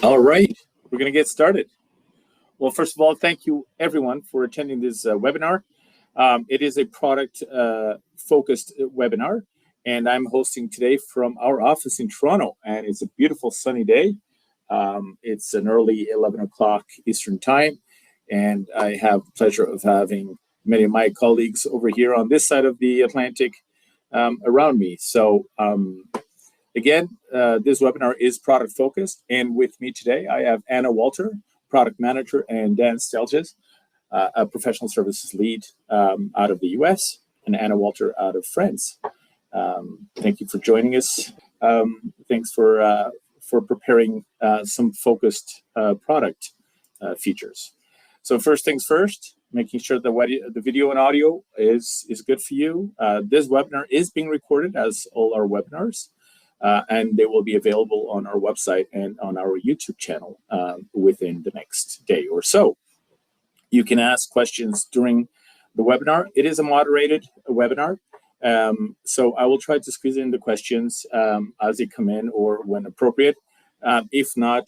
All right, we're going to get started. Well, first of all, thank you everyone for attending this webinar. It is a product-focused webinar, and I'm hosting today from our office in Toronto, and it's a beautiful sunny day. It's an early 11 o'clock Eastern time, and I have the pleasure of having many of my colleagues over here on this side of the Atlantic around me. So again, this webinar is product focused, and with me today I have Anna Walter, product manager, and Dan Stelges, a professional services lead out of the US, and Anna Walter out of France. Thank you for joining us. Thanks for preparing some focused product features. So first things first, making sure that the video and audio is good for you. This webinar is being recorded, as all our webinars, and they will be available on our website and on our YouTube channel within the next day or so. You can ask questions during the webinar. It is a moderated webinar, so I will try to squeeze in the questions as they come in or when appropriate. If not,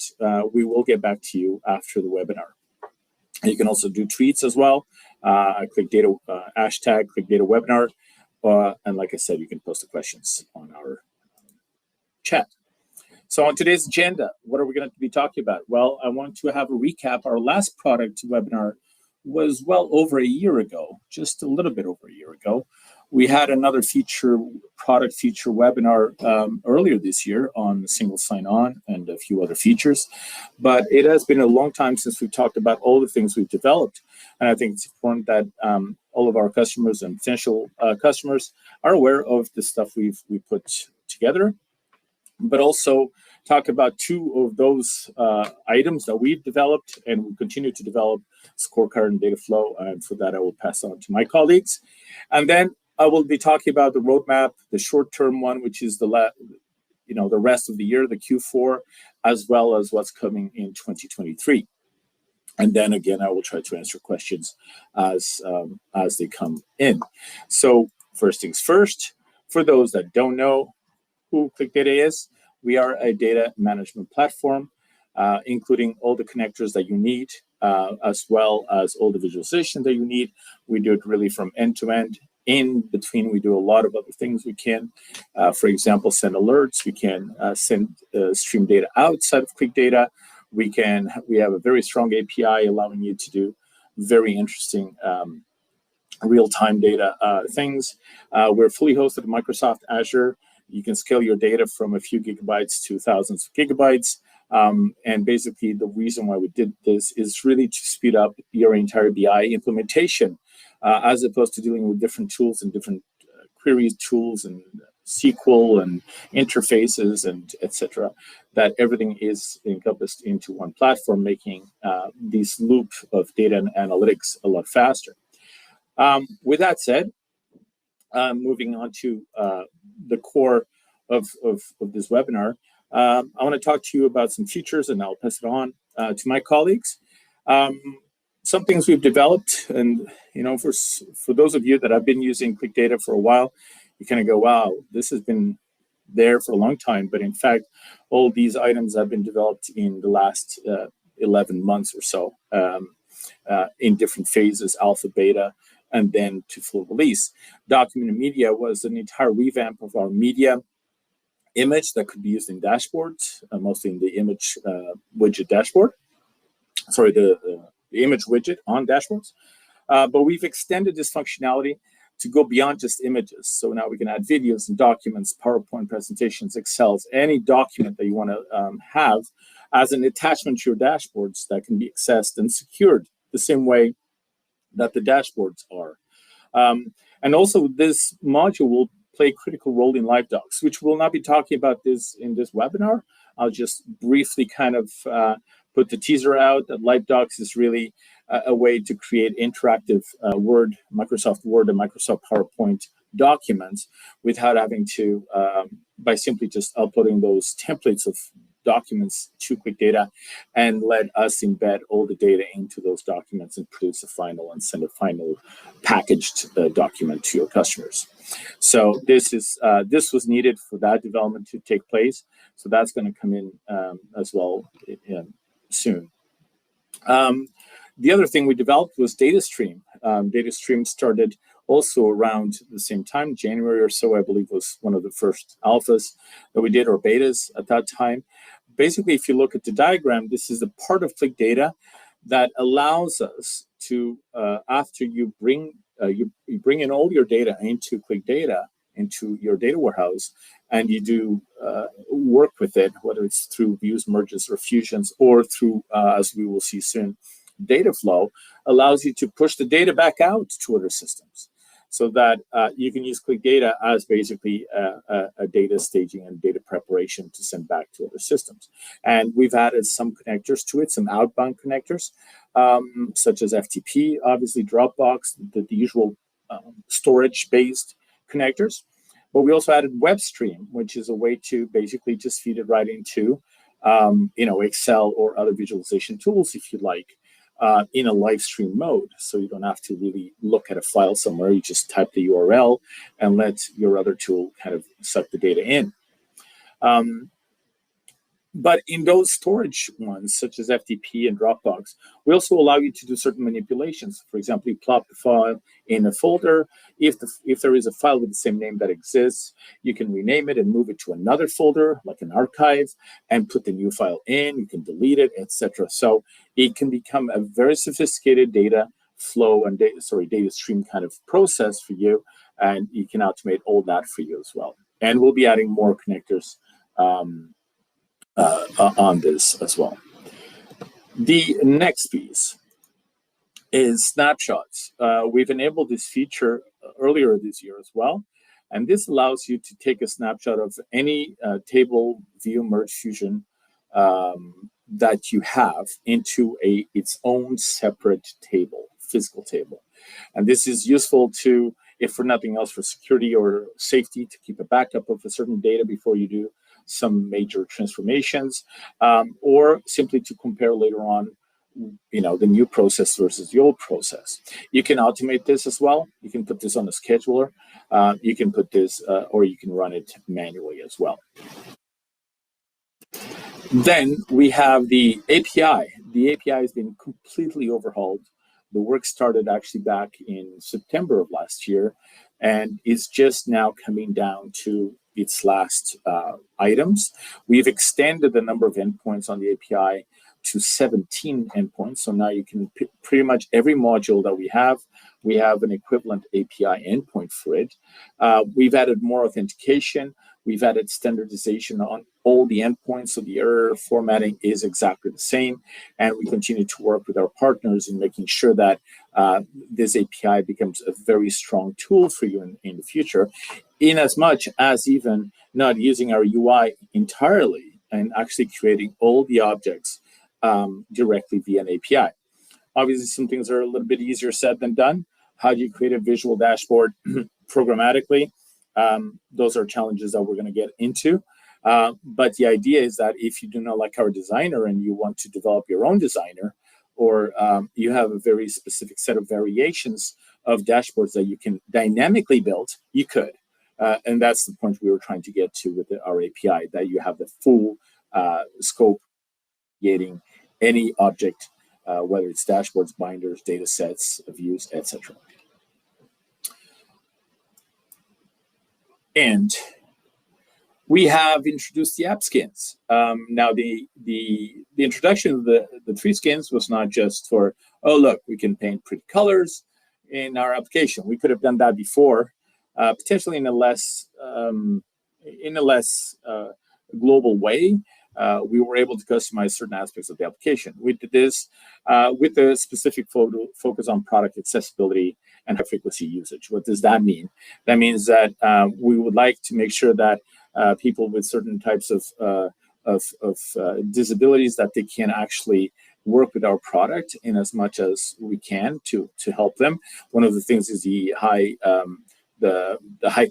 we will get back to you after the webinar. You can also do tweets as well. ClicData hashtag ClicData webinar, and like I said, you can post the questions on our chat. So on today's agenda, what are we going to be talking about? Well, I want to have a recap. Our last product webinar was well over a year ago, just a little bit over a year ago. We had another product feature webinar earlier this year on single sign-on and a few other features. But it has been a long time since we've talked about all the things we've developed. And I think it's important that all of our customers and potential customers are aware of the stuff we've put together, but also talk about two of those items that we've developed and we continue to develop, Scorecard and Dataflow. And for that, I will pass on to my colleagues. And then I will be talking about the roadmap, the short-term one, which is the rest of the year, the Q4, as well as what's coming in 2023. And then again, I will try to answer questions as they come in. So first things first, for those that don't know who ClicData is, we are a data management platform, including all the connectors that you need, as well as all the visualization that you need. We do it really from end to end. In between, we do a lot of other things. We can, for example, send alerts. We can stream data outside of ClicData. We have a very strong API allowing you to do very interesting real-time data things. We're fully hosted in Microsoft Azure. You can scale your data from a few gigabytes to thousands of gigabytes. And basically, the reason why we did this is really to speed up your entire BI implementation, as opposed to dealing with different tools and different queries tools and SQL and interfaces and etc. That everything is encompassed into one platform, making this loop of data and analytics a lot faster. With that said, moving on to the core of this webinar, I want to talk to you about some features, and I'll pass it on to my colleagues. Some things we've developed, and for those of you that have been using ClicData for a while, you kind of go, wow, this has been there for a long time. But in fact, all these items have been developed in the last 11 months or so in different phases, alpha, beta, and then to full release. Document and media was an entire revamp of our media image that could be used in dashboards, mostly in the image widget dashboard. Sorry, the image widget on dashboards. But we've extended this functionality to go beyond just images. So now we can add videos and documents, PowerPoint presentations, Excels, any document that you want to have as an attachment to your dashboards that can be accessed and secured the same way that the dashboards are. And also this module will play a critical role in live docs, which we'll not be talking about this in this webinar. I'll just briefly kind of put the teaser out that live docs is really a way to create interactive Microsoft Word and Microsoft PowerPoint documents without having to, by simply just uploading those templates of documents to ClicData and let us embed all the data into those documents and produce a final and send a final packaged document to your customers. So this was needed for that development to take place. So that's going to come in as well soon. The other thing we developed was Datastream. Datastream started also around the same time, January or so, I believe, was one of the first alphas that we did, or betas at that time. Basically, if you look at the diagram, this is a part of ClicData that allows us to, after you bring in all your data into ClicData, into your data warehouse, and you do work with it, whether it's through views, merges, or fusions, or through, as we will see soon, Dataflow, allows you to push the data back out to other systems, so that you can use ClicData as basically a data staging and data preparation to send back to other systems. And we've added some connectors to it, some outbound connectors, such as FTP, obviously Dropbox, the usual storage-based connectors. But we also added Webstream, which is a way to basically just feed it right into Excel or other visualization tools, if you like, in a live stream mode. So you don't have to really look at a file somewhere. You just type the URL and let your other tool kind of suck the data in. But in those storage ones, such as FTP and Dropbox, we also allow you to do certain manipulations. For example, you plop the file in a folder. If there is a file with the same name that exists, you can rename it and move it to another folder, like an archive, and put the new file in. You can delete it, etc. So it can become a very sophisticated data flow and data stream kind of process for you, and you can automate all that for you as well. And we'll be adding more connectors on this as well. The next piece is snapshots. We've enabled this feature earlier this year as well, and this allows you to take a snapshot of any table, view, merge, fusion that you have into its own separate table, physical table. And this is useful to, if for nothing else, for security or safety, to keep a backup of a certain data before you do some major transformations, or simply to compare later on, the new process versus the old process. You can automate this as well. You can put this on a scheduler. You can put this, or you can run it manually as well. Then we have the API. The API has been completely overhauled. The work started actually back in September of last year, and is just now coming down to its last items. We've extended the number of endpoints on the API to 17 endpoints. So now you can pretty much every module that we have an equivalent API endpoint for it. We've added more authentication. We've added standardization on all the endpoints, so the error formatting is exactly the same. And we continue to work with our partners in making sure that this API becomes a very strong tool for you in the future, in as much as even not using our UI entirely and actually creating all the objects directly via an API. Obviously, some things are a little bit easier said than done. How do you create a visual dashboard programmatically? Those are challenges that we're going to get into. But the idea is that if you do not like our designer and you want to develop your own designer, or you have a very specific set of variations of dashboards that you can dynamically build, you could. And that's the point we were trying to get to with our API, that you have the full scope, creating any object, whether it's dashboards, binders, data sets, views, etc. And we have introduced the app skins. Now, the introduction of the 3 skins was not just for, oh, look, we can paint pretty colors in our application. We could have done that before, potentially in a less global way. We were able to customize certain aspects of the application. We did this with a specific focus on product accessibility and high-frequency usage. What does that mean? That means that we would like to make sure that people with certain types of disabilities, that they can actually work with our product in as much as we can to help them. One of the things is the high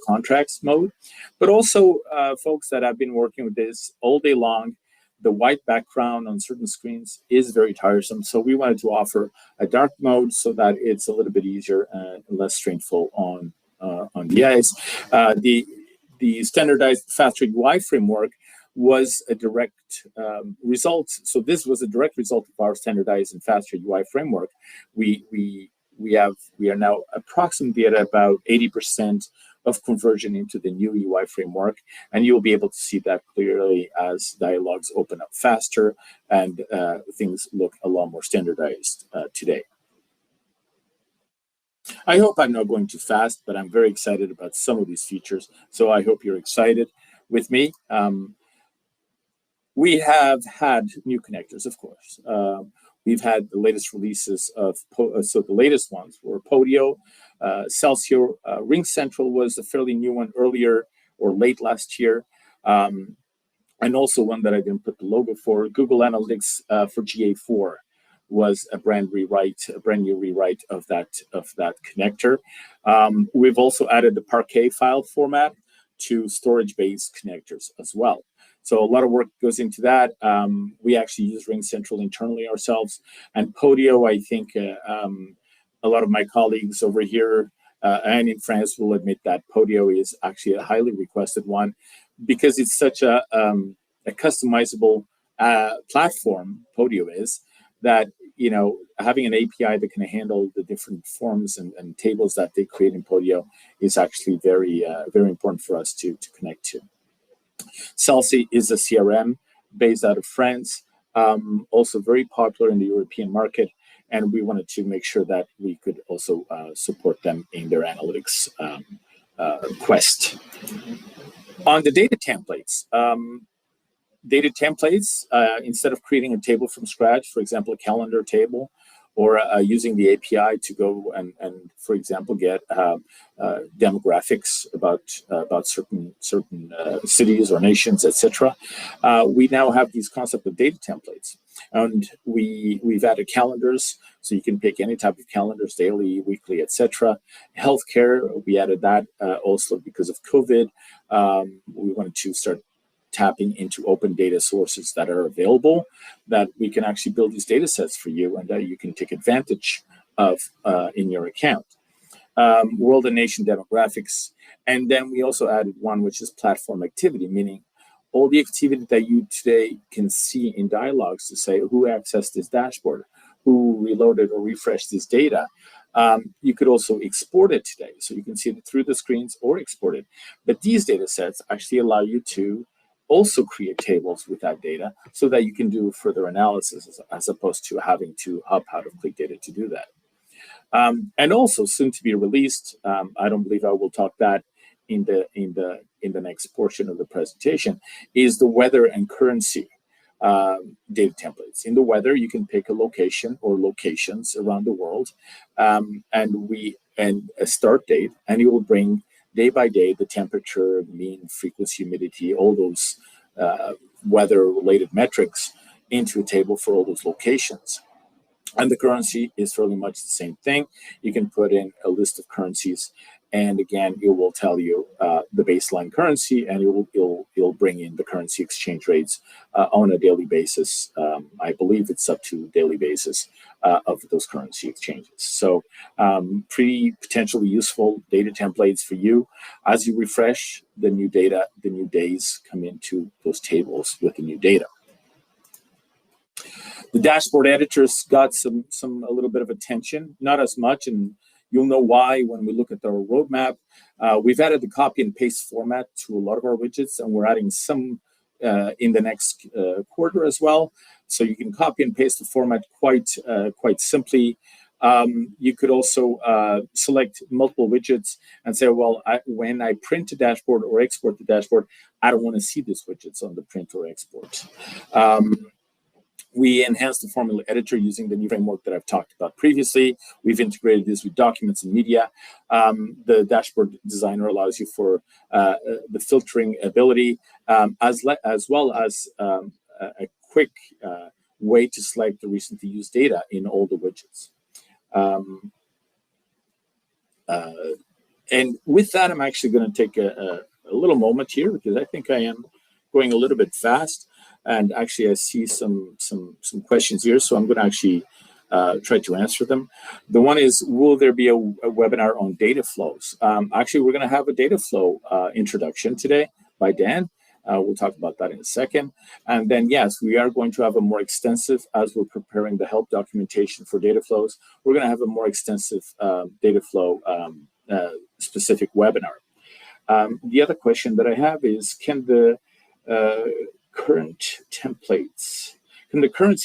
contracts mode, but also folks that have been working with this all day long. The white background on certain screens is very tiresome, so we wanted to offer a dark mode so that it's a little bit easier and less strainful on the eyes. The standardized faster UI framework was a direct result. So this was a direct result of our standardized and faster UI framework. We are now approximately at about 80% of conversion into the new UI framework, and you'll be able to see that clearly as dialogues open up faster and things look a lot more standardized today. I hope I'm not going too fast, but I'm very excited about some of these features, so I hope you're excited with me. We have had new connectors, of course. We've had the latest releases of, so the latest ones were Podio, Celsior, Ring Central was a fairly new one earlier or late last year. And also one that I didn't put the logo for, Google Analytics for GA4 was a brand new rewrite of that connector. We've also added the Parquet file format to storage-based connectors as well. So a lot of work goes into that. We actually use Ring Central internally ourselves. And Podio, I think a lot of my colleagues over here and in France will admit that Podio is actually a highly requested one because it's such a customizable platform, Podio is, that having an API that can handle the different forms and tables that they create in Podio is actually very important for us to connect to. Celsi is a CRM based out of France, also very popular in the European market, and we wanted to make sure that we could also support them in their analytics quest. On the data templates, instead of creating a table from scratch, for example, a calendar table, or using the API to go and for example, get demographics about certain cities or nations, etc. We now have these concept of data templates, and we've added calendars, so you can pick any type of calendars, daily, weekly, etc. Healthcare, we added that also because of COVID. We wanted to start tapping into open data sources that are available, that we can actually build these data sets for you and that you can take advantage of in your account. World and nation demographics. And then we also added one which is platform activity, meaning all the activity that you today can see in dialogues to say who accessed this dashboard, who reloaded or refreshed this data. You could also export it today. So you can see it through the screens or export it. But these data sets actually allow you to also create tables with that data so that you can do further analysis as opposed to having to hop out of ClicData to do that. And also soon to be released, I don't believe I will talk that in the next portion of the presentation, is the weather and currency data templates. In the weather, you can pick a location or locations around the world and a start date, and it will bring day by day the temperature, mean, frequency, humidity, all those weather-related metrics into a table for all those locations. And the currency is fairly much the same thing. You can put in a list of currencies, and again, it will tell you the baseline currency, and it'll bring in the currency exchange rates on a daily basis. I believe it's up to daily basis of those currency exchanges. So pretty potentially useful data templates for you. As you refresh the new data, the new days come into those tables with the new data. The dashboard editors got a little bit of attention, not as much, and you'll know why when we look at our roadmap. We've added the copy and paste format to a lot of our widgets, and we're adding some in the next quarter as well. So you can copy and paste the format quite simply. You could also select multiple widgets and say, well, when I print a dashboard or export the dashboard, I don't want to see these widgets on the print or export. We enhanced the formula editor using the new framework that I've talked about previously. We've integrated this with documents and media. The dashboard designer allows you for the filtering ability, as well as a quick way to select the recently used data in all the widgets. And with that, I'm actually going to take a little moment here because I think I am going a little bit fast. And actually, I see some questions here, so I'm going to actually try to answer them. The one is, will there be a webinar on data flows? Actually, we're going to have a data flow introduction today by Dan. We'll talk about that in a second. And then, yes, we are going to have a more extensive, as we're preparing the help documentation for data flows, we're going to have a more extensive data flow specific webinar. The other question that I have is, can the currency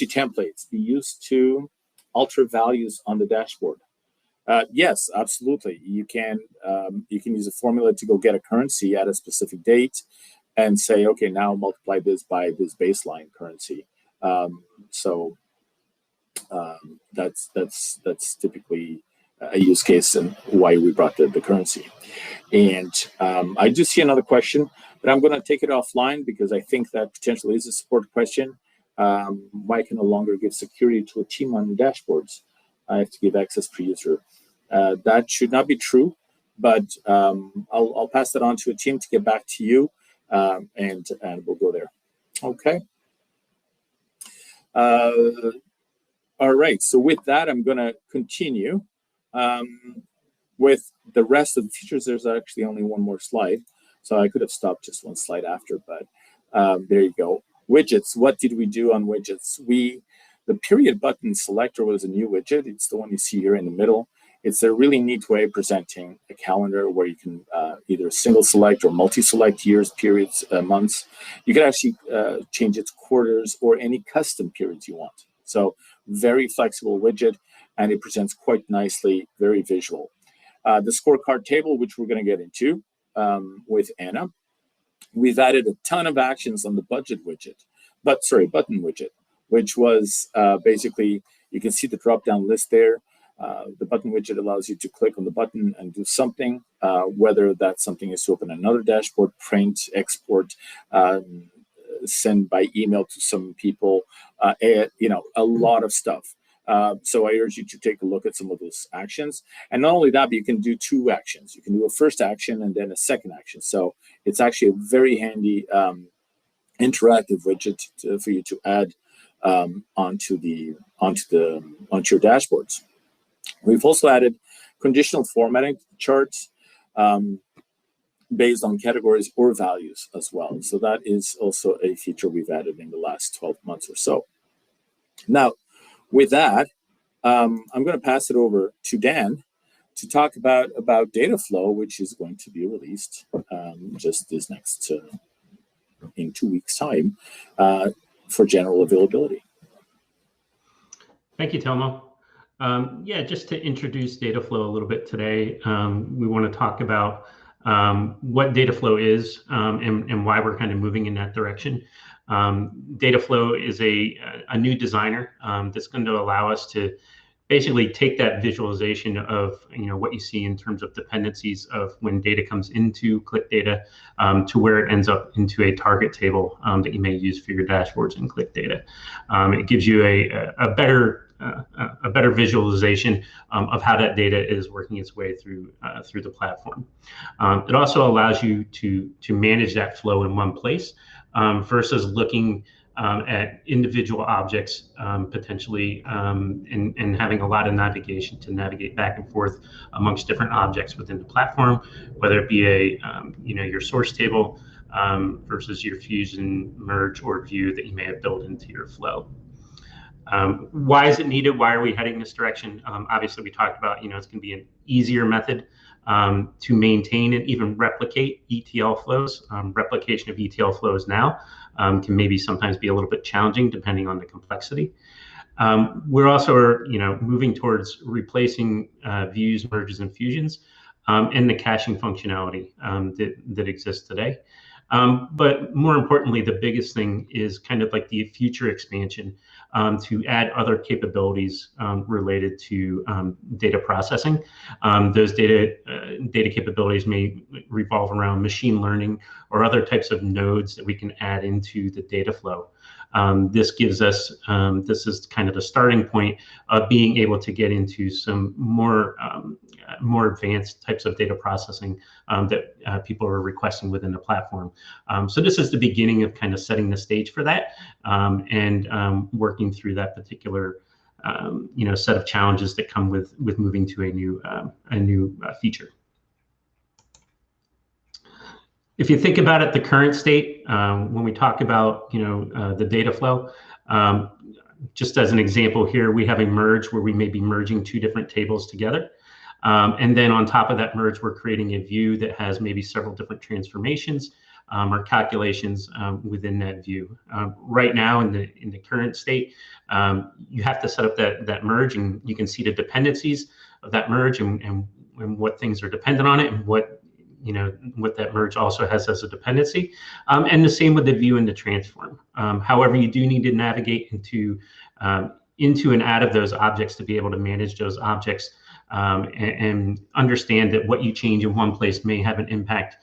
templates be used to alter values on the dashboard? Yes, absolutely. You can use a formula to go get a currency at a specific date and say, okay, now multiply this by this baseline currency. That's typically a use case and why we brought the currency. And I do see another question, but I'm going to take it offline because I think that potentially is a support question. Why can no longer give security to a team on dashboards? I have to give access per user. That should not be true, but I'll pass that on to a team to get back to you, and we'll go there. Okay. All right. So with that, I'm going to continue with the rest of the features. There's actually only one more slide, so I could have stopped just one slide after, but there you go. Widgets. What did we do on widgets? The period button selector was a new widget. It's the one you see here in the middle. It's a really neat way of presenting a calendar where you can either single select or multi-select years, periods, months. You can actually change its quarters or any custom periods you want. So very flexible widget, and it presents quite nicely, very visual. The scorecard table, which we're going to get into with Anna. We've added a ton of actions on the button widget, which was basically, you can see the drop-down list there. The button widget allows you to click on the button and do something, whether that something is to open another dashboard, print, export, send by email to some people, a lot of stuff. So I urge you to take a look at some of those actions. And not only that, but you can do two actions. You can do a first action and then a second action. So it's actually a very handy interactive widget for you to add onto your dashboards. We've also added conditional formatting charts based on categories or values as well. So that is also a feature we've added in the last 12 months or so. Now, with that, I'm going to pass it over to Dan to talk about Dataflow, which is going to be released just this next, in 2 weeks' time for general availability. Thank you, Telmo. Yeah, just to introduce Dataflow a little bit today, we want to talk about what Dataflow is and why we're kind of moving in that direction. Dataflow is a new designer that's going to allow us to basically take that visualization of what you see in terms of dependencies of when data comes into ClicData to where it ends up into a target table that you may use for your dashboards in ClicData. It gives you a better visualization of how that data is working its way through the platform. It also allows you to manage that flow in one place versus looking at individual objects potentially and having a lot of navigation to navigate back and forth amongst different objects within the platform, whether it be your source table versus your fusion, merge, or view that you may have built into your flow. Why is it needed? Why are we heading this direction? Obviously, we talked about, it's going to be an easier method to maintain and even replicate ETL flows. Replication of ETL flows now can maybe sometimes be a little bit challenging depending on the complexity. We're also, moving towards replacing views, merges, and fusions and the caching functionality that exists today. But more importantly, the biggest thing is kind of like the future expansion to add other capabilities related to data processing. Those data capabilities may revolve around machine learning or other types of nodes that we can add into the data flow. This gives us, this is kind of the starting point of being able to get into some more advanced types of data processing that people are requesting within the platform. So this is the beginning of kind of setting the stage for that and working through that particular set of challenges that come with moving to a new feature. If you think about it, the current state, when we talk about the data flow, just as an example here, we have a merge where we may be merging two different tables together. And then on top of that merge, we're creating a view that has maybe several different transformations or calculations within that view. Right now in the current state, you have to set up that merge, and you can see the dependencies of that merge and what things are dependent on it, and what that merge also has as a dependency. And the same with the view and the transform. However, you do need to navigate into and out of those objects to be able to manage those objects and understand that what you change in one place may have an impact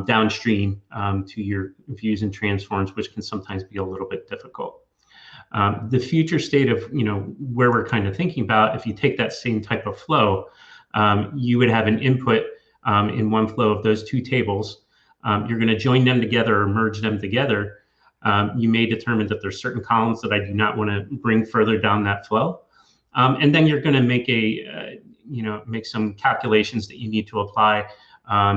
downstream to your views and transforms, which can sometimes be a little bit difficult. The future state of where we're kind of thinking about, if you take that same type of flow, you would have an input in one flow of those two tables. You're going to join them together or merge them together. You may determine that there's certain columns that I do not want to bring further down that flow. And then you're going to make make some calculations that you need to apply,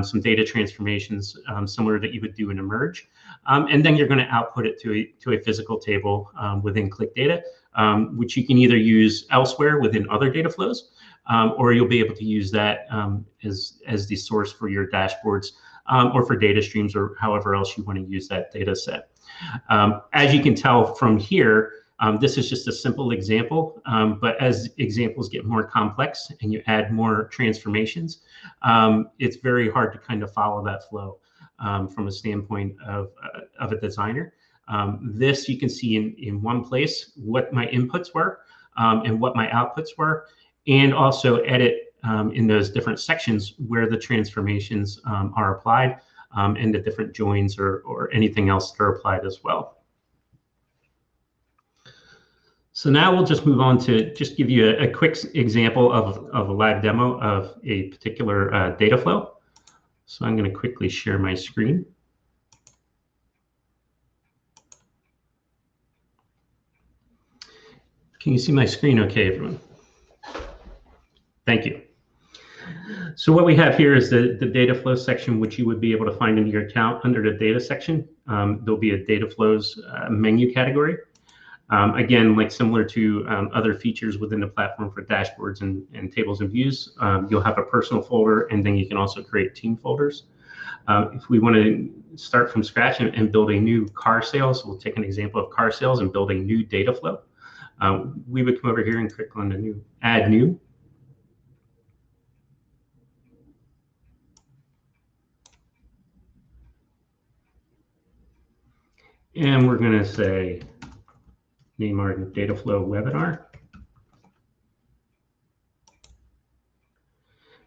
some data transformations similar that you would do in a merge. And then you're going to output it to a physical table within ClicData, which you can either use elsewhere within other data flows, or you'll be able to use that as the source for your dashboards or for data streams or however else you want to use that data set. As you can tell from here, this is just a simple example, but as examples get more complex and you add more transformations, it's very hard to kind of follow that flow from a standpoint of a designer. This you can see in one place what my inputs were and what my outputs were, and also edit in those different sections where the transformations are applied and the different joins or anything else that are applied as well. So now we'll just move on to just give you a quick example of a live demo of a particular data flow. So I'm going to quickly share my screen. Can you see my screen okay, everyone? Thank you. So what we have here is the data flow section, which you would be able to find in your account under the data section. There'll be a data flows menu category. Again, like similar to other features within the platform for dashboards and tables and views, you'll have a personal folder, and then you can also create team folders. If we want to start from scratch and build a new car sales, we'll take an example of car sales and build a new data flow. We would come over here and click on the new Add New. And we're going to say, name our data flow webinar.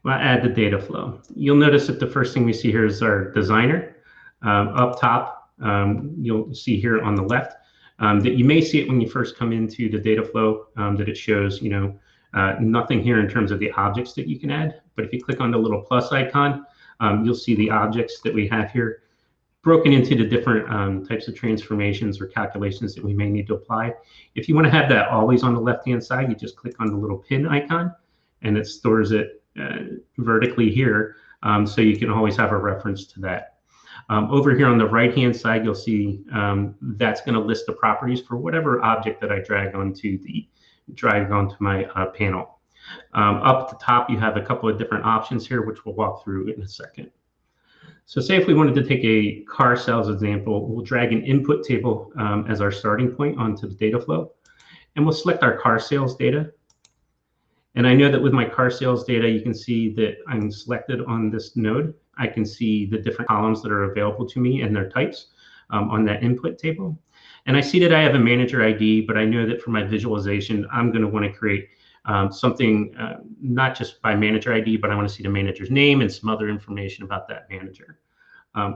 We'll add the data flow. You'll notice that the first thing we see here is our designer. Up top, you'll see here on the left that you may see it when you first come into the data flow, that it shows nothing here in terms of the objects that you can add. But if you click on the little plus icon, you'll see the objects that we have here broken into the different types of transformations or calculations that we may need to apply. If you want to have that always on the left-hand side, you just click on the little pin icon, and it stores it vertically here, so you can always have a reference to that. Over here on the right-hand side, you'll see that's going to list the properties for whatever object that I drag onto my panel. Up at the top, you have a couple of different options here, which we'll walk through in a second. So say if we wanted to take a car sales example, we'll drag an input table as our starting point onto the data flow, and we'll select our car sales data. And I know that with my car sales data, you can see that I'm selected on this node. I can see the different columns that are available to me and their types on that input table. And I see that I have a manager ID, but I know that for my visualization, I'm going to want to create something not just by manager ID, but I want to see the manager's name and some other information about that manager.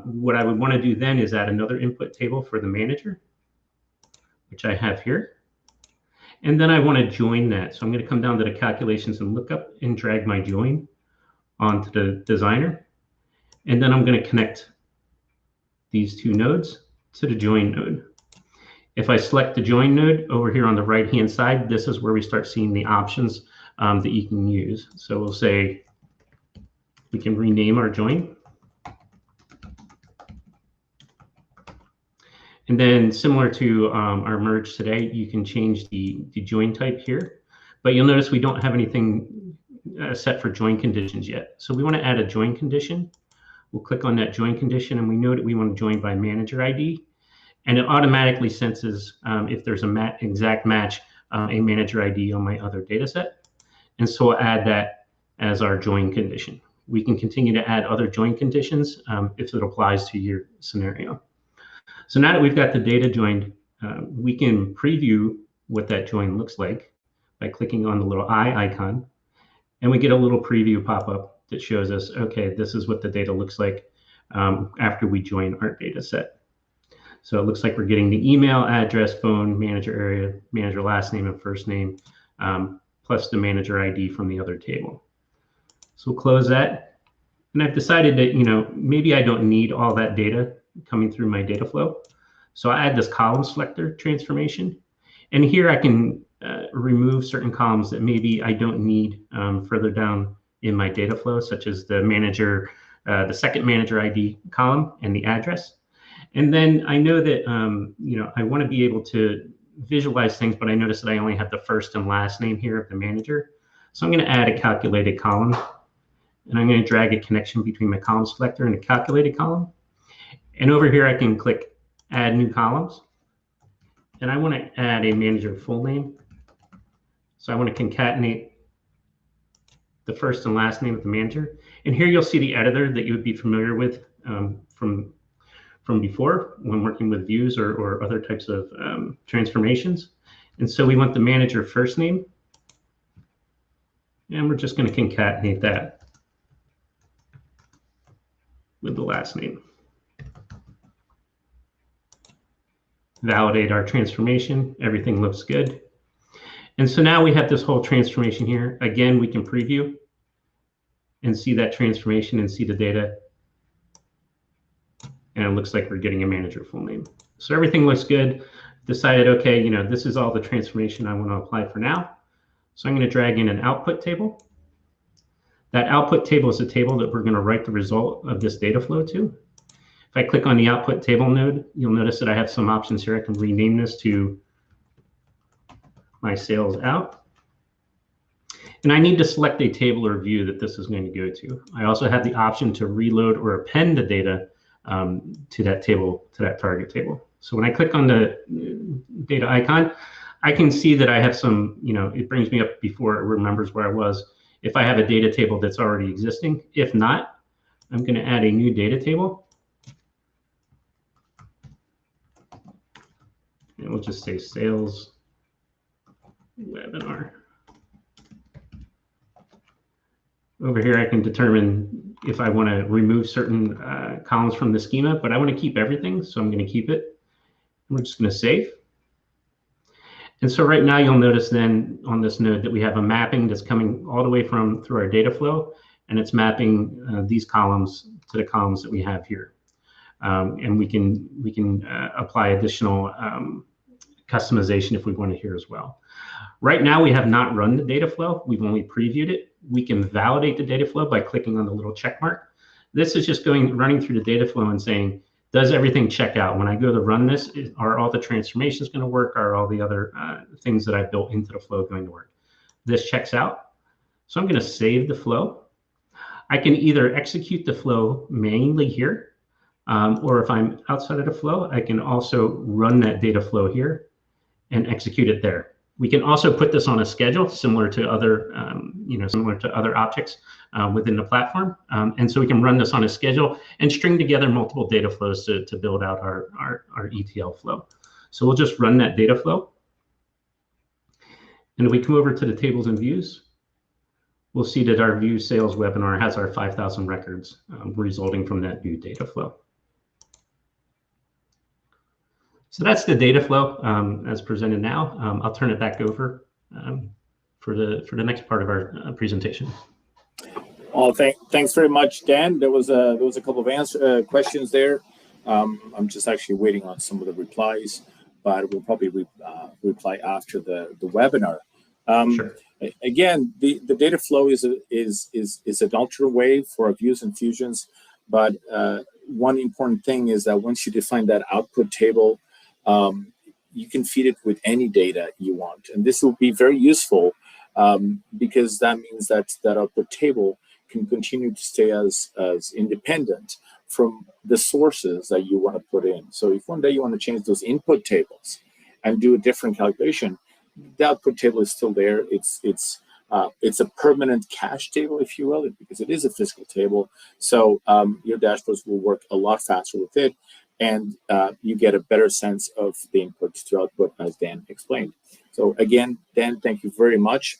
What I would want to do then is add another input table for the manager, which I have here. And then I want to join that. So I'm going to come down to the calculations and lookup and drag my join onto the designer. And then I'm going to connect these two nodes to the join node. If I select the join node over here on the right-hand side, this is where we start seeing the options that you can use. So we'll say we can rename our join. And then similar to our merge today, you can change the join type here, but you'll notice we don't have anything set for join conditions yet. So we want to add a join condition. We'll click on that join condition, and we know that we want to join by manager ID, and it automatically senses if there's a exact match, a manager ID on my other data set. And so we'll add that as our join condition. We can continue to add other join conditions if it applies to your scenario. So now that we've got the data joined, we can preview what that join looks like by clicking on the little eye icon, and we get a little preview pop-up that shows us, okay, this is what the data looks like after we join our data set. So it looks like we're getting the email, address, phone, manager area, manager last name and first name, plus the manager ID from the other table. So we'll close that. And I've decided that, maybe I don't need all that data coming through my data flow. So I add this column selector transformation. And here I can remove certain columns that maybe I don't need further down in my data flow, such as the manager, the second manager ID column and the address. And then I know that, I want to be able to visualize things, but I notice that I only have the first and last name here of the manager. So I'm going to add a calculated column, and I'm going to drag a connection between my column selector and the calculated column. And over here, I can click add new columns. And I want to add a manager full name. So I want to concatenate the first and last name of the manager. And here you'll see the editor that you would be familiar with from before when working with views or other types of transformations. And so we want the manager first name. And we're just going to concatenate that with the last name. Validate our transformation. Everything looks good. And so now we have this whole transformation here. Again, we can preview and see that transformation and see the data. And it looks like we're getting a manager full name. So everything looks good. Decided, okay, this is all the transformation I want to apply for now. So I'm going to drag in an output table. That output table is a table that we're going to write the result of this data flow to. If I click on the output table node, you'll notice that I have some options here. I can rename this to my sales out. And I need to select a table or view that this is going to go to. I also have the option to reload or append the data to that table, to that target table. So when I click on the data icon, I can see that I have some, it brings me up before it remembers where I was. If I have a data table that's already existing, if not, I'm going to add a new data table. And we'll just say sales webinar. Over here, I can determine if I want to remove certain columns from the schema, but I want to keep everything, so I'm going to keep it. We're just going to save. And so right now, you'll notice then on this node that we have a mapping that's coming all the way through our data flow, and it's mapping these columns to the columns that we have here. And we can apply additional customization if we want to here as well. Right now, we have not run the data flow. We've only previewed it. We can validate the data flow by clicking on the little check mark. This is just running through the data flow and saying, does everything check out? When I go to run this, are all the transformations going to work? Are all the other things that I've built into the flow going to work? This checks out. So I'm going to save the flow. I can either execute the flow manually here, or if I'm outside of the flow, I can also run that data flow here and execute it there. We can also put this on a schedule similar to other, similar to other objects within the platform. And so we can run this on a schedule and string together multiple data flows to build out our ETL flow. So we'll just run that data flow. And if we come over to the tables and views, we'll see that our view sales webinar has our 5,000 records resulting from that new data flow. So that's the data flow as presented now. I'll turn it back over for the next part of our presentation. Well, thanks very much, Dan. There was a couple of questions there. I'm just actually waiting on some of the replies, but we'll probably reply after the webinar. Sure. Again, the data flow is an alternate way for our views and fusions, but one important thing is that once you define that output table, you can feed it with any data you want. And this will be very useful because that means that that output table can continue to stay as independent from the sources that you want to put in. So if one day you want to change those input tables and do a different calculation, the output table is still there. It's a permanent cache table, if you will, because it is a physical table. So your dashboards will work a lot faster with it, and you get a better sense of the input to output, as Dan explained. So again, Dan, thank you very much.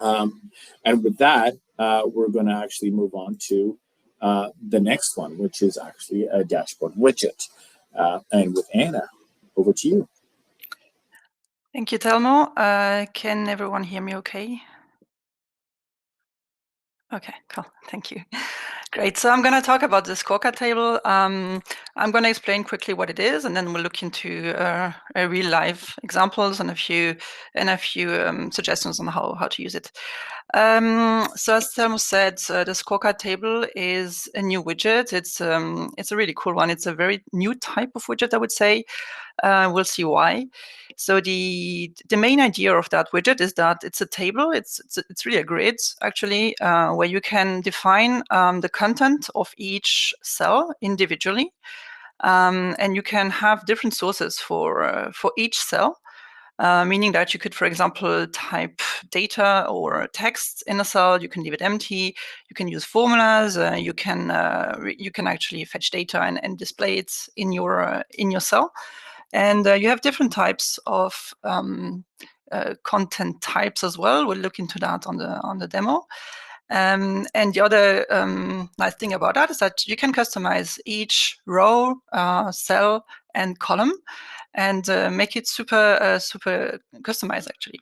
And with that, we're going to actually move on to the next one, which is actually a dashboard widget. And with Anna, over to you. Thank you, Telmo. Can everyone hear me okay? Okay, cool. Thank you. Great. So I'm going to talk about the scorecard table. I'm going to explain quickly what it is, and then we'll look into real life examples and a few suggestions on how to use it. So as Telmo said, the scorecard table is a new widget. It's a really cool one. It's a very new type of widget, I would say. We'll see why. So the main idea of that widget is that it's a table. It's really a grid, actually, where you can define the content of each cell individually, and you can have different sources for each cell. Meaning that you could, for example, type data or text in a cell. You can leave it empty. You can use formulas. You can actually fetch data and display it in your cell. And you have different types of content types as well. We'll look into that on the demo. And the other nice thing about that is that you can customize each row, cell, and column, and make it super customized, actually.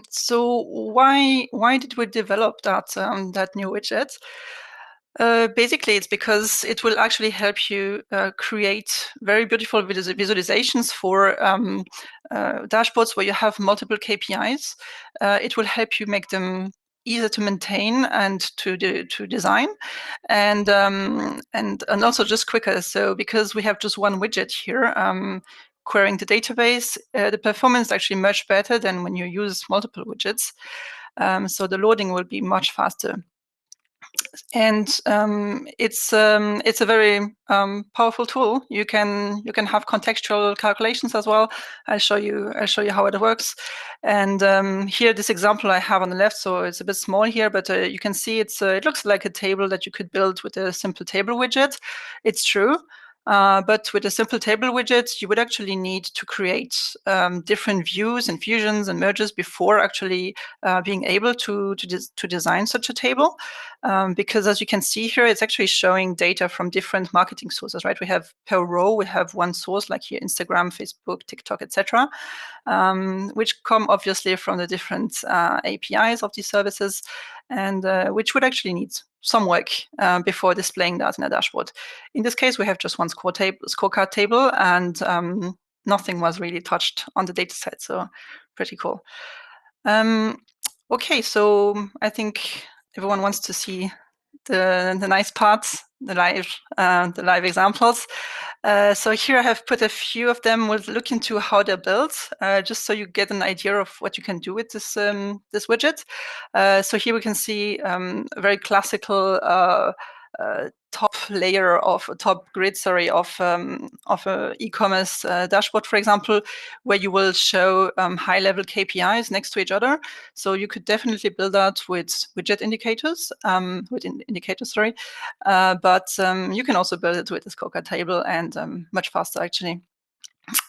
So why did we develop that new widget? Basically, it's because it will actually help you create very beautiful visualizations for dashboards where you have multiple KPIs. It will help you make them easier to maintain and to design, and also just quicker. So because we have just one widget here, querying the database, the performance is actually much better than when you use multiple widgets. So the loading will be much faster. And it's a very powerful tool. You can have contextual calculations as well. I'll show you how it works. And here, this example I have on the left, so it's a bit small here, but you can see it looks like a table that you could build with a simple table widget. It's true. But with a simple table widget, you would actually need to create different views and fusions and merges before actually being able to design such a table. Because as you can see here, it's actually showing data from different marketing sources, right? We have per row, we have one source, like here, Instagram, Facebook, TikTok, etc., which come obviously from the different APIs of these services, and which would actually need some work before displaying that in a dashboard. In this case, we have just one scorecard table, and nothing was really touched on the data set, so pretty cool. Okay, so I think everyone wants to see the nice parts, the live examples. So here I have put a few of them. We'll look into how they're built, just so you get an idea of what you can do with this widget. So here we can see a very classical top grid, of a e-commerce dashboard, for example, where you will show high-level KPIs next to each other. So you could definitely build that with widget indicators, but you can also build it with the scorecard table, and much faster, actually.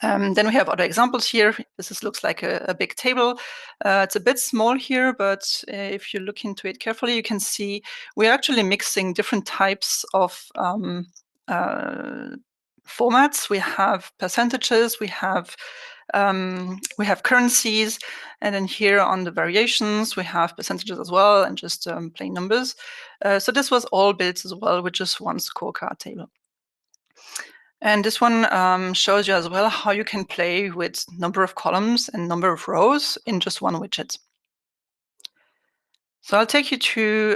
Then we have other examples here. This looks like a big table. It's a bit small here, but if you look into it carefully, you can see we're actually mixing different types of formats. We have percentages, we have currencies, and then here on the variations, we have percentages as well, and just plain numbers. So this was all built as well with just one scorecard table. And this one shows you as well how you can play with number of columns and number of rows in just one widget. So I'll take you to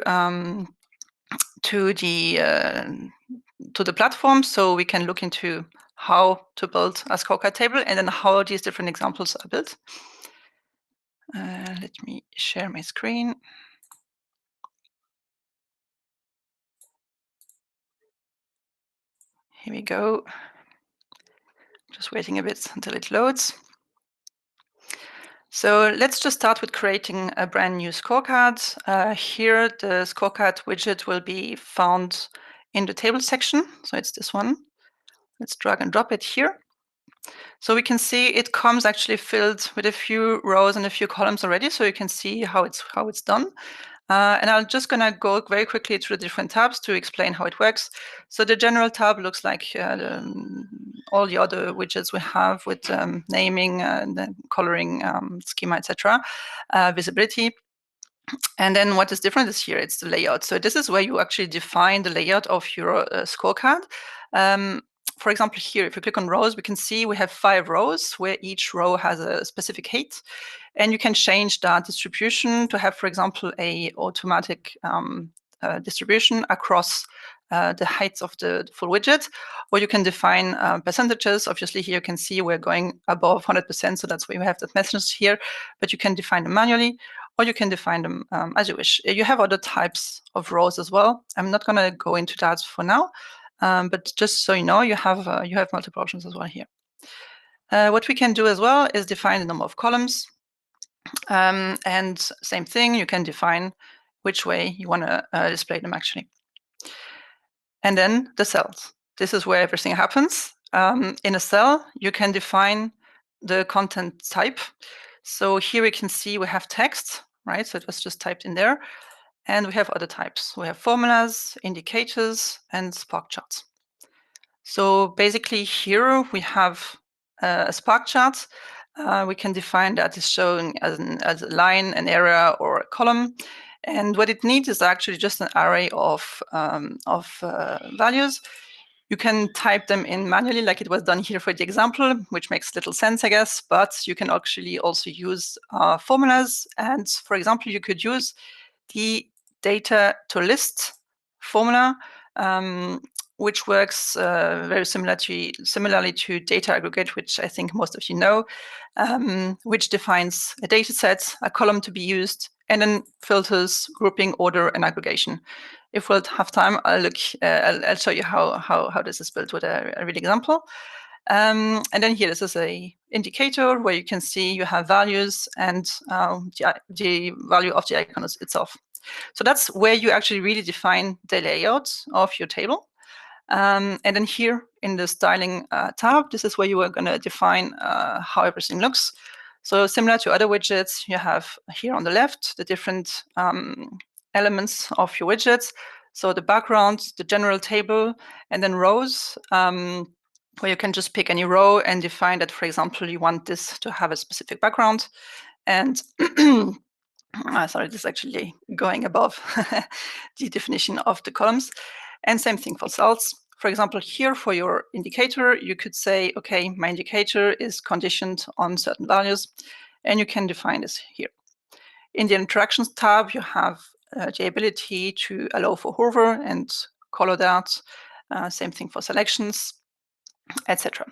the platform, so we can look into how to build a scorecard table and then how these different examples are built. Let me share my screen. Here we go. Just waiting a bit until it loads. So let's just start with creating a brand new scorecard. Here, the scorecard widget will be found in the table section. So it's this one. Let's drag and drop it here. So we can see it comes actually filled with a few rows and a few columns already. So you can see how it's done. And I'm just going to go very quickly through the different tabs to explain how it works. So the general tab looks like all the other widgets we have with naming, the coloring, schema, etc., visibility. And then what is different is here, it's the layout. So this is where you actually define the layout of your scorecard. For example, here, if you click on rows, we can see we have 5 rows where each row has a specific height. And you can change that distribution to have, for example, a automatic distribution across the heights of the full widget, or you can define percentages. Obviously, here you can see we're going above 100%, so that's why we have that message here, but you can define them manually, or you can define them as you wish. You have other types of rows as well. I'm not going to go into that for now, but just so you know, you have multiple options as well here. What we can do as well is define the number of columns. And same thing, you can define which way you want to display them actually. And then the cells. This is where everything happens. In a cell, you can define the content type. So here we can see we have text, right? So it was just typed in there. And we have other types. We have formulas, indicators, and spark charts. So basically here we have a spark chart. We can define that is shown as a line, an area, or a column. And what it needs is actually just an array of values. You can type them in manually like it was done here for the example, which makes little sense, I guess, but you can actually also use formulas. And for example, you could use the data to list formula, which works very similarly to data aggregate, which I think most of you know, which defines a data set, a column to be used, and then filters, grouping, order, and aggregation. If we'll have time, I'll show you how this is built with a real example. And then here, this is a indicator where you can see you have values and the value of the icon itself. So that's where you actually really define the layout of your table. And then here in the styling tab, this is where you are going to define how everything looks. So similar to other widgets, you have here on the left the different elements of your widgets. So the background, the general table, and then rows, where you can just pick any row and define that, for example, you want this to have a specific background. And sorry, this is actually going above the definition of the columns. And same thing for cells. For example, here for your indicator, you could say, okay, my indicator is conditioned on certain values, and you can define this here. In the interactions tab, you have the ability to allow for hover and color that. Same thing for selections, etc.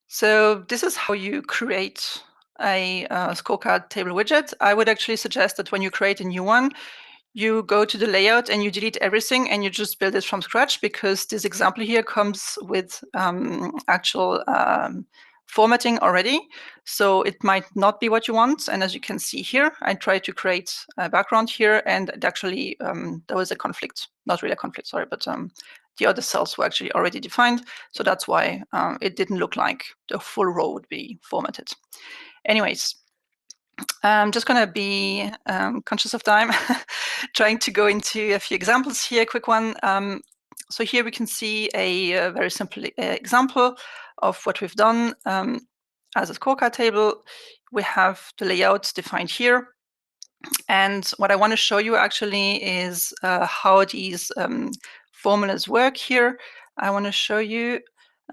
So this is how you create a scorecard table widget. I would actually suggest that when you create a new one, you go to the layout and you delete everything and you just build it from scratch, because this example here comes with actual formatting already. So it might not be what you want. And as you can see here, I tried to create a background here, and it actually, there was a conflict, not really a conflict, sorry, but the other cells were actually already defined. So that's why it didn't look like the full row would be formatted. Anyways, I'm just going to be conscious of time, trying to go into a few examples here, quick one. So here we can see a very simple example of what we've done as a scorecard table. We have the layout defined here. And what I want to show you actually is how these formulas work here. I want to show you,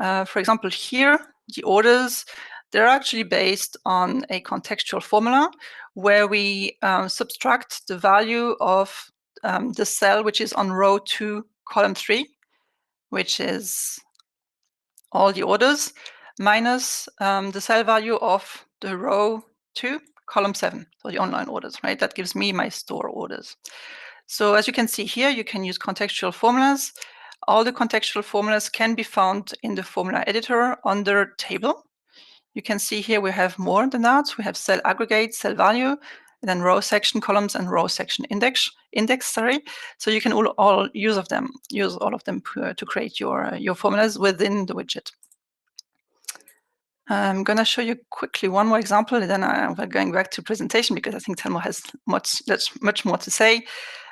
for example, here, the orders, they're actually based on a contextual formula where we subtract the value of the cell which is on row 2, column 3, which is all the orders minus the cell value of the row 2, column 7, so the online orders, right? That gives me my store orders. So as you can see here, you can use contextual formulas. All the contextual formulas can be found in the formula editor under table. You can see here we have more than that. We have cell aggregate, cell value, and then row section columns and row section index. So you can all use all of them to create your formulas within the widget. I'm going to show you quickly one more example, and then we're going back to presentation because I think Telmo has much more to say.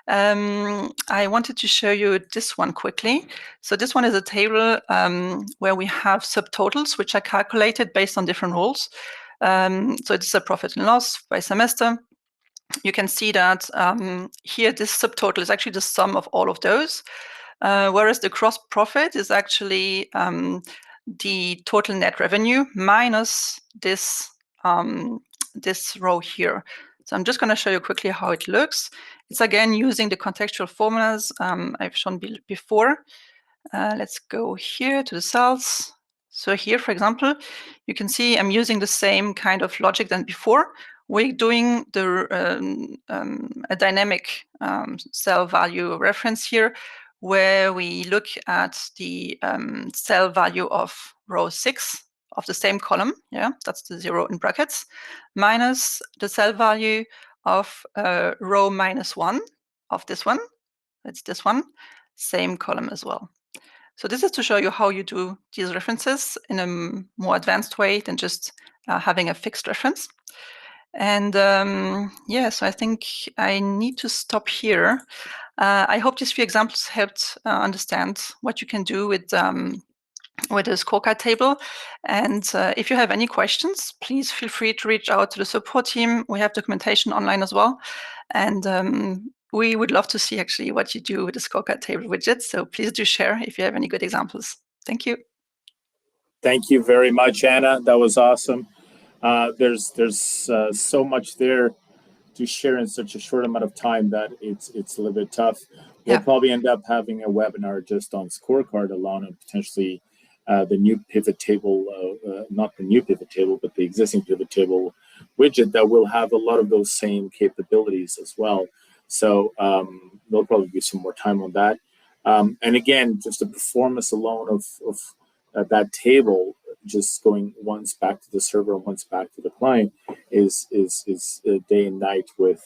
I wanted to show you this one quickly. So this one is a table where we have subtotals, which are calculated based on different rules. So this is a profit and loss by semester. You can see that here this subtotal is actually the sum of all of those, whereas the gross profit is actually the total net revenue minus this this row here. So I'm just going to show you quickly how it looks. It's again using the contextual formulas I've shown before. Let's go here to the cells. So here, for example, you can see I'm using the same kind of logic than before. We're doing a dynamic cell value reference here, where we look at the cell value of row 6 of the same column, that's the 0 in brackets, minus the cell value of row -1 of this one. It's this one, same column as well. So this is to show you how you do these references in a more advanced way than just having a fixed reference. And so I think I need to stop here. I hope these few examples helped understand what you can do with the scorecard table. And if you have any questions, please feel free to reach out to the support team. We have documentation online as well. And we would love to see actually what you do with the scorecard table widget. So please do share if you have any good examples. Thank you. Thank you very much, Anna. That was awesome. There's so much there to share in such a short amount of time that it's a little bit tough. We'll probably end up having a webinar just on scorecard alone, and potentially the new pivot table, not the new pivot table, but the existing pivot table widget that will have a lot of those same capabilities as well. So there'll probably be some more time on that. And again, just the performance alone of that table, just going once back to the server and once back to the client, is day and night with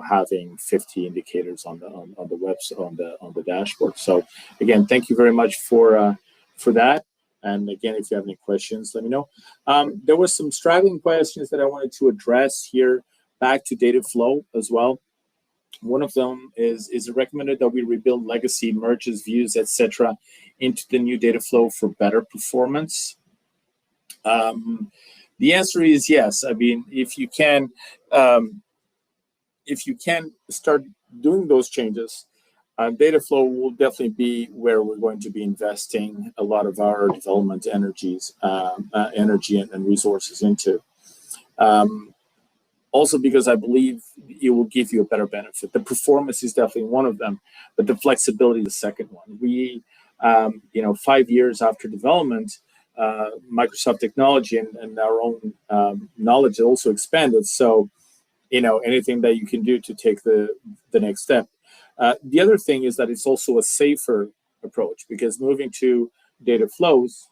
having 50 indicators on the website on the dashboard. So again, thank you very much for that. And again, if you have any questions, let me know. There were some straggling questions that I wanted to address here, back to Dataflow as well. One of them is it recommended that we rebuild legacy merges, views, etc., into the new Dataflow for better performance? The answer is yes. I mean, if you can start doing those changes, Dataflow will definitely be where we're going to be investing a lot of our development energy and resources into. Also, because I believe it will give you a better benefit. The performance is definitely one of them, but the flexibility is the second one. We, 5 years after development, Microsoft technology and our own knowledge also expanded. So, anything that you can do to take the next step. The other thing is that it's also a safer approach, because moving to data flows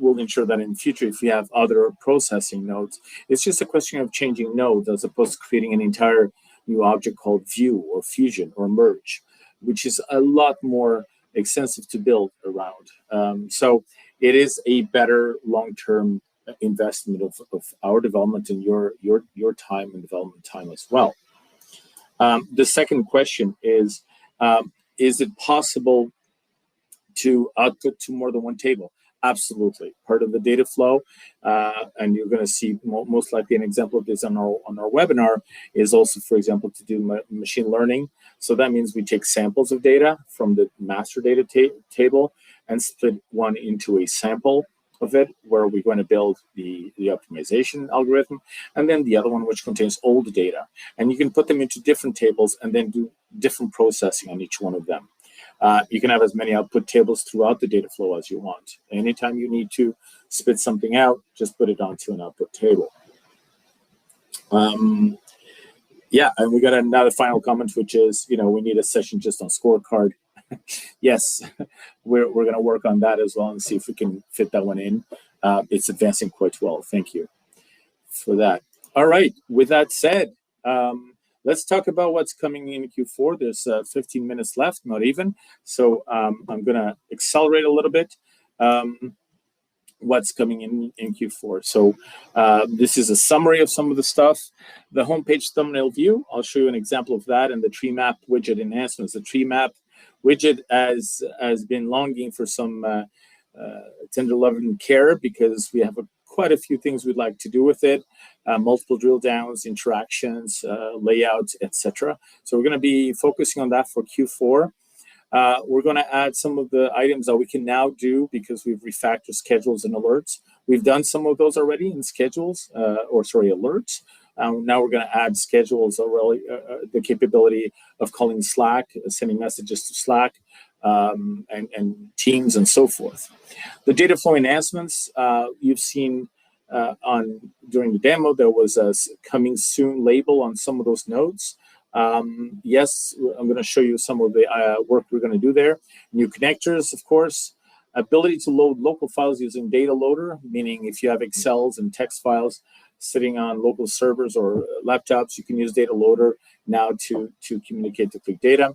will ensure that in the future, if you have other processing nodes, it's just a question of changing nodes as opposed to creating an entire new object called view or fusion or merge, which is a lot more extensive to build around. So it is a better long-term investment of our development and your time and development time as well. The second question is it possible to output to more than one table? Absolutely. Part of the data flow, and you're going to see most likely an example of this on our webinar, is also, for example, to do machine learning. So that means we take samples of data from the master data table and split one into a sample of it, where we're going to build the optimization algorithm, and then the other one which contains all the data. And you can put them into different tables and then do different processing on each one of them. You can have as many output tables throughout the data flow as you want. Anytime you need to spit something out, just put it onto an output table. Yeah, and we got another final comment, which is, we need a session just on scorecard. Yes, we're going to work on that as well and see if we can fit that one in. It's advancing quite well. Thank you for that. All right, with that said, let's talk about what's coming in Q4. There's 15 minutes left, not even. So I'm going to accelerate a little bit. What's coming in Q4. So this is a summary of some of the stuff. The homepage thumbnail view, I'll show you an example of that, and the tree map widget enhancements. The tree map widget has been longing for some tender love and care, because we have quite a few things we'd like to do with it, multiple drill downs, interactions, layouts, etc. So we're going to be focusing on that for Q4. We're going to add some of the items that we can now do because we've refactored schedules and alerts. We've done some of those already in schedules, alerts. Now we're going to add schedules, the capability of calling Slack, sending messages to Slack, and Teams and so forth. The data flow enhancements, you've seen during the demo, there was a coming soon label on some of those nodes. Yes, I'm going to show you some of the work we're going to do there. New connectors, of course. Ability to load local files using data loader, meaning if you have Excels and text files sitting on local servers or laptops, you can use data loader now to communicate to ClicData.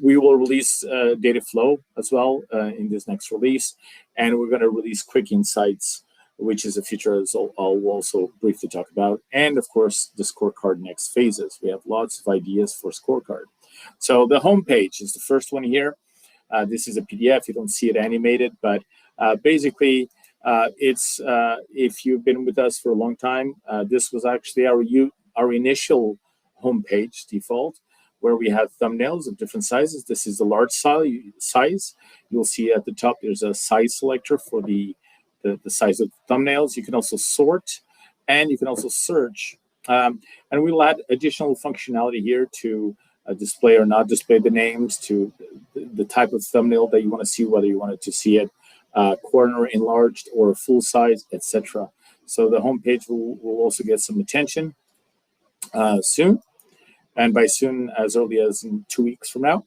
We will release data flow as well in this next release, and we're going to release quick insights, which is a feature I'll also briefly talk about. And of course, the scorecard next phases. We have lots of ideas for scorecard. So the homepage is the first one here. This is a PDF. You don't see it animated, but basically, it's if you've been with us for a long time, this was actually our initial homepage default, where we have thumbnails of different sizes. This is the large size. You'll see at the top there's a size selector for the size of thumbnails. You can also sort, and you can also search. And we'll add additional functionality here to display or not display the names, to the type of thumbnail that you want to see, whether you wanted to see it corner enlarged or full size, etc. So the homepage will also get some attention soon. And by soon, as early as in 2 weeks from now.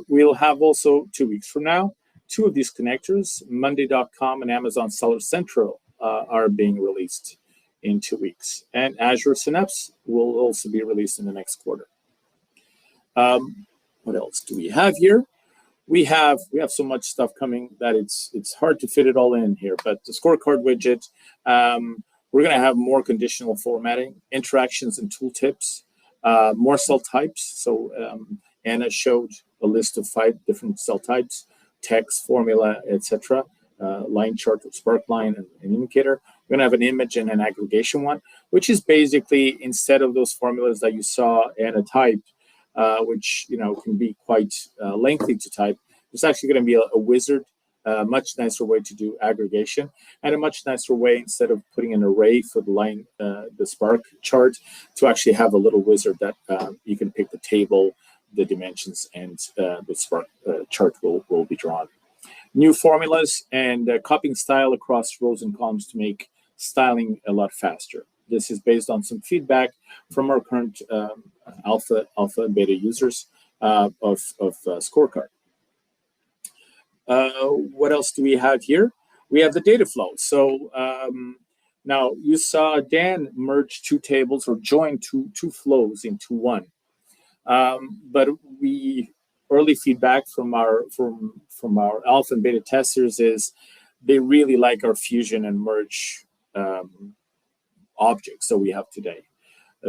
We'll have also 2 weeks from now, two of these connectors, Monday.com and Amazon Seller Central, are being released in 2 weeks. And Azure Synapse will also be released in the next quarter. What else do we have here? We have so much stuff coming that it's hard to fit it all in here. But the scorecard widget, we're going to have more conditional formatting, interactions and tooltips, more cell types. So Anna showed a list of 5 different cell types: text, formula, etc. Line chart, spark line, and an indicator. We're going to have an image and an aggregation one, which is basically, instead of those formulas that you saw Anna type, which can be quite lengthy to type, there's actually going to be a wizard, a much nicer way to do aggregation, and a much nicer way, instead of putting an array for the line, the spark chart, to actually have a little wizard that you can pick the table, the dimensions, and the spark chart will be drawn. New formulas and copying style across rows and columns to make styling a lot faster. This is based on some feedback from our current alpha and beta users of Scorecard. What else do we have here? We have the data flow. So now you saw Dan merge 2 tables, or join two flows into one. But early feedback from our alpha and beta testers is they really like our fusion and merge objects that we have today.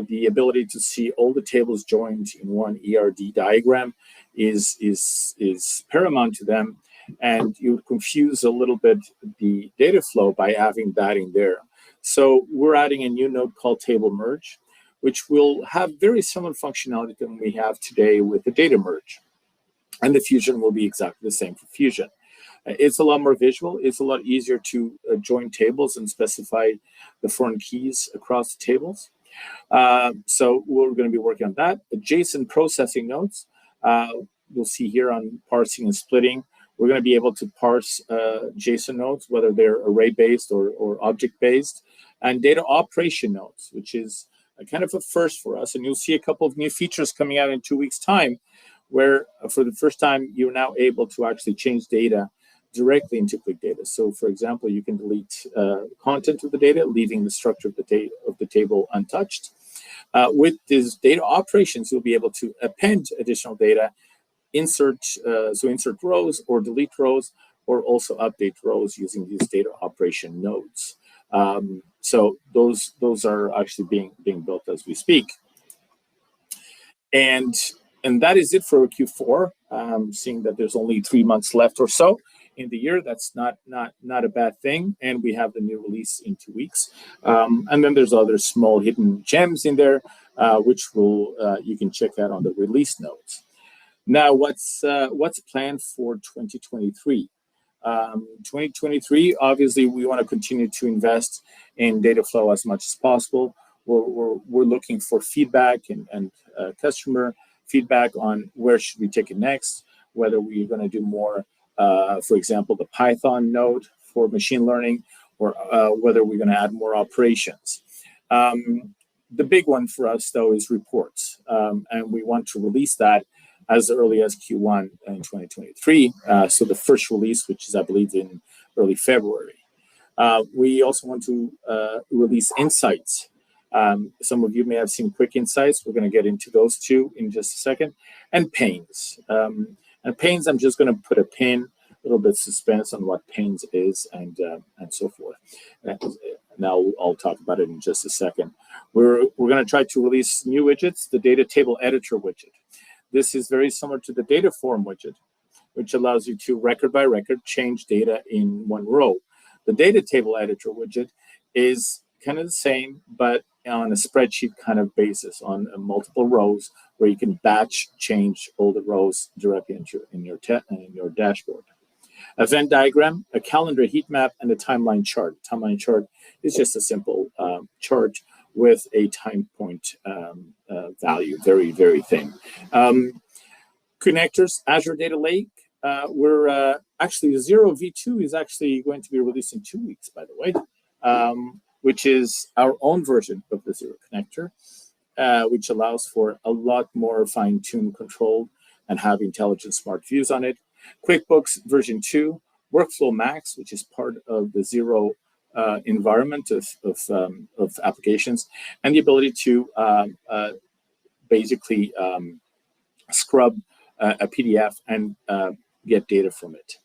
The ability to see all the tables joined in one ERD diagram is paramount to them, and you would confuse a little bit the data flow by having that in there. So we're adding a new node called Table Merge, which will have very similar functionality than we have today with the data merge. And the fusion will be exactly the same for fusion. It's a lot more visual. It's a lot easier to join tables and specify the foreign keys across the tables. So we're going to be working on that. JSON processing nodes. you'll see here on parsing and splitting, we're going to be able to parse JSON nodes, whether they're array-based or object-based, and data operation nodes, which is a kind of a first for us. And you'll see a couple of new features coming out in 2 weeks' time, where for the first time, you're now able to actually change data directly into ClicData. So, for example, you can delete content of the data, leaving the structure of the table untouched. With these data operations, you'll be able to append additional data, insert rows or delete rows, or also update rows using these data operation nodes. So those are actually being built as we speak. And that is it for Q4. Seeing that there's only 3 months left or so in the year, that's not a bad thing. And we have the new release in 2 weeks. And then there's other small hidden gems in there, which you can check out on the release notes. Now, what's planned for 2023? 2023, obviously, we want to continue to invest in Dataflow as much as possible. We're looking for feedback and customer feedback on where should we take it next, whether we're going to do more, for example, the Python node for machine learning, or whether we're going to add more operations. The big one for us, though, is reports, and we want to release that as early as Q1 in 2023. So the first release, which is, I believe, in early February. We also want to release insights. Some of you may have seen quick insights. We're going to get into those two in just a second. And pains. And pains, I'm just going to put a pin, a little bit of suspense on what pains is, and so forth. Now I'll talk about it in just a second. We're going to try to release new widgets, the data table editor widget. This is very similar to the data form widget, which allows you to record by record change data in one row. The data table editor widget is kind of the same, but on a spreadsheet kind of basis, on multiple rows, where you can batch change all the rows directly in your dashboard. A Venn diagram, a calendar heat map, and a timeline chart. Timeline chart is just a simple chart with a time point value, very, very thin. Connectors, Azure Data Lake. We're actually, Zero V2 is actually going to be released in 2 weeks, by the way, which is our own version of the Zero connector, which allows for a lot more fine-tuned control and have intelligent smart views on it. QuickBooks version 2, Workflow Max, which is part of the Zero environment of applications, and the ability to basically scrub a PDF and get data from it.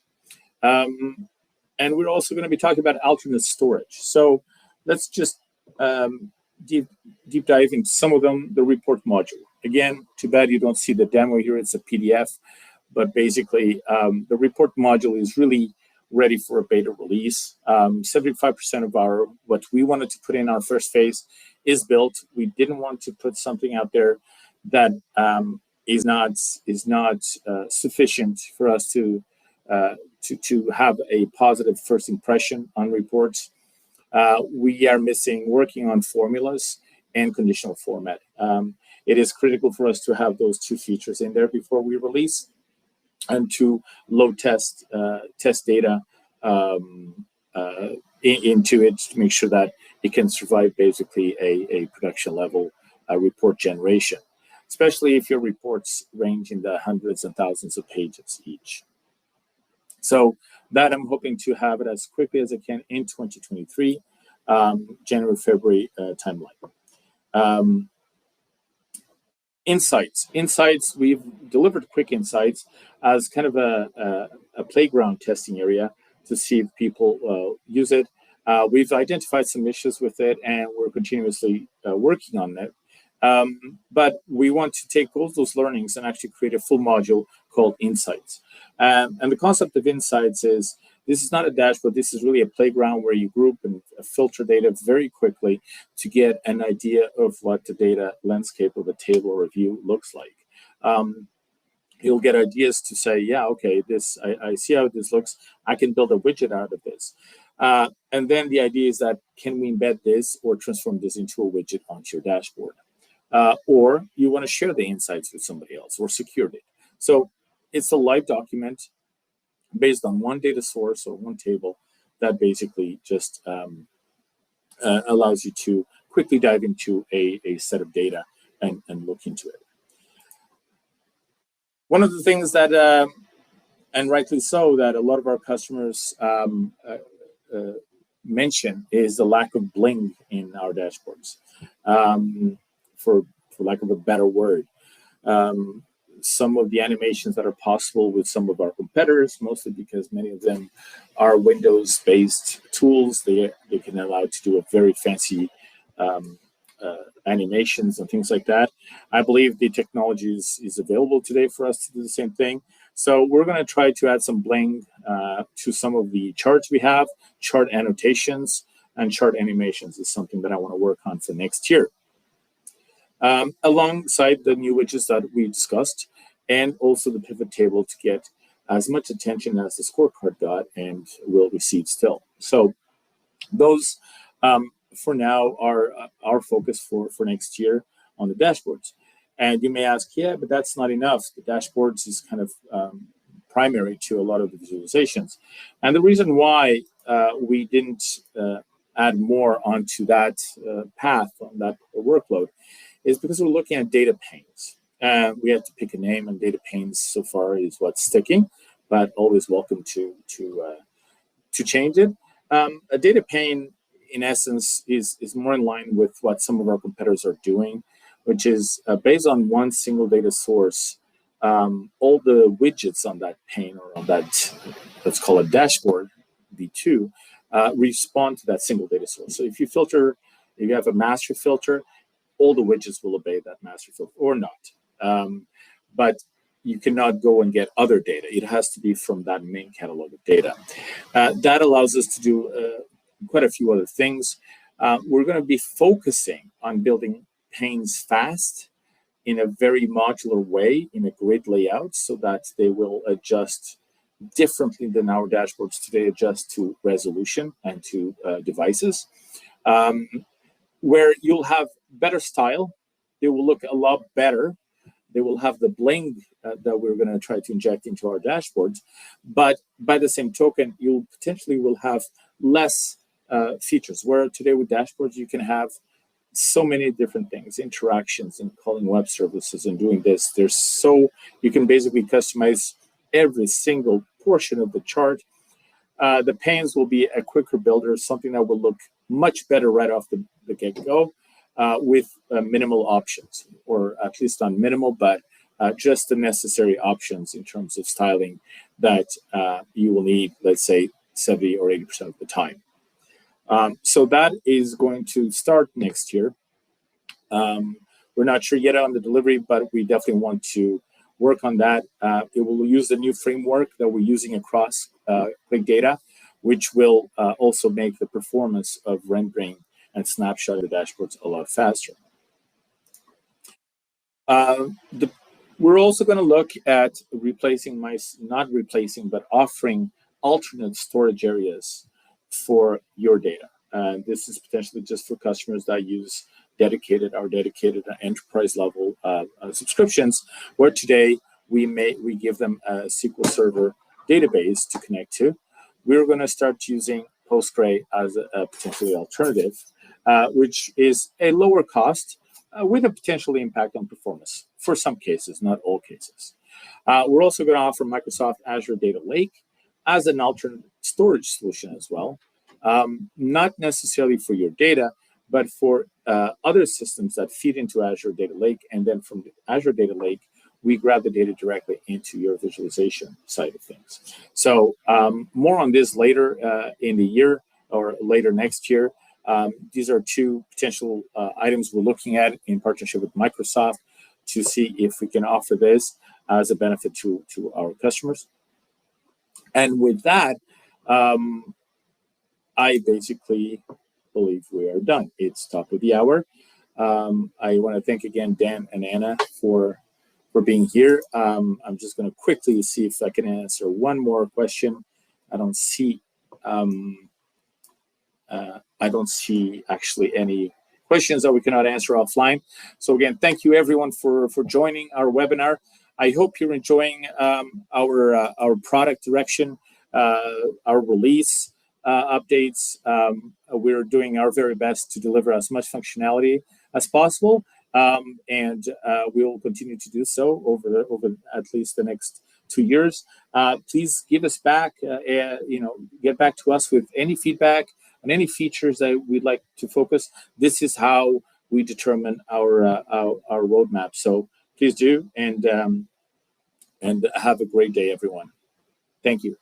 And we're also going to be talking about alternate storage. So let's just deep dive into some of them. The report module. Again, too bad you don't see the demo here. It's a PDF, but basically the report module is really ready for a beta release. 75% of what we wanted to put in our first phase is built. We didn't want to put something out there that is not sufficient for us to have a positive first impression on reports. We are working on formulas and conditional format. It is critical for us to have those two features in there before we release, and to load test data into it to make sure that it can survive basically a production level report generation, especially if your reports range in the hundreds and thousands of pages each. So that I'm hoping to have it as quickly as I can in 2023, January, February timeline. Insights, we've delivered quick insights as kind of a playground testing area to see if people use it. We've identified some issues with it, and we're continuously working on it. But we want to take all those learnings and actually create a full module called Insights. And the concept of Insights is, this is not a dashboard. This is really a playground where you group and filter data very quickly to get an idea of what the data landscape of a table or a view looks like. You'll get ideas to say, yeah, okay, I see how this looks. I can build a widget out of this. And then the idea is that, can we embed this or transform this into a widget onto your dashboard? Or you want to share the insights with somebody else or secure it. So it's a live document based on one data source or one table that basically just allows you to quickly dive into a set of data and look into it. One of the things that, and rightly so, that a lot of our customers mention is the lack of bling in our dashboards, for lack of a better word. Some of the animations that are possible with some of our competitors, mostly because many of them are Windows-based tools, they can allow to do a very fancy animations and things like that. I believe the technology is available today for us to do the same thing. So we're going to try to add some bling to some of the charts we have. Chart annotations and chart animations is something that I want to work on for next year. Alongside the new widgets that we discussed, and also the pivot table to get as much attention as the scorecard got and will receive still. So those, for now, are our focus for next year on the dashboards. And you may ask, yeah, but that's not enough. The dashboards is kind of primary to a lot of the visualizations. And the reason why we didn't add more onto that path, on that workload, is because we're looking at data panes. We had to pick a name, and data panes so far is what's sticking, but always welcome to change it. A data pane, in essence, is more in line with what some of our competitors are doing, which is based on one single data source. All the widgets on that pane, or on that, let's call it dashboard, V2, respond to that single data source. So if you filter, if you have a master filter, all the widgets will obey that master filter or not. But you cannot go and get other data. It has to be from that main catalog of data. That allows us to do quite a few other things. We're going to be focusing on building panes fast in a very modular way, in a grid layout, so that they will adjust differently than our dashboards today adjust to resolution and to devices. Where you'll have better style, they will look a lot better. They will have the bling that we're going to try to inject into our dashboards. But by the same token, you potentially will have less features. Where today with dashboards, you can have so many different things, interactions and calling web services and doing this. You can basically customize every single portion of the chart. The panes will be a quicker builder, something that will look much better right off the get-go with minimal options, or at least not minimal, but just the necessary options in terms of styling that you will need, let's say, 70 or 80% of the time. So that is going to start next year. We're not sure yet on the delivery, but we definitely want to work on that. It will use the new framework that we're using across ClicData, which will also make the performance of rendering and snapshot the dashboards a lot faster. We're also going to look at not replacing, but offering alternate storage areas for your data. This is potentially just for customers that use dedicated enterprise level subscriptions, where today we give them a SQL Server database to connect to. We're going to start using Postgre as a potentially alternative, which is a lower cost with a potential impact on performance for some cases, not all cases. We're also going to offer Microsoft Azure Data Lake as an alternate storage solution as well, not necessarily for your data, but for other systems that feed into Azure Data Lake, and then from the Azure Data Lake, we grab the data directly into your visualization side of things. So more on this later in the year or later next year. These are two potential items we're looking at in partnership with Microsoft to see if we can offer this as a benefit to our customers. And with that, I basically believe we are done. It's top of the hour. I want to thank again Dan and Anna for being here. I'm just going to quickly see if I can answer one more question. I don't see actually any questions that we cannot answer offline. So again, thank you everyone for joining our webinar. I hope you're enjoying our product direction, our release updates. We're doing our very best to deliver as much functionality as possible, and we will continue to do so over at least the next 2 years. Please give us back, get back to us with any feedback on any features that we'd like to focus. This is how we determine our roadmap. So please do, and have a great day, everyone. Thank you.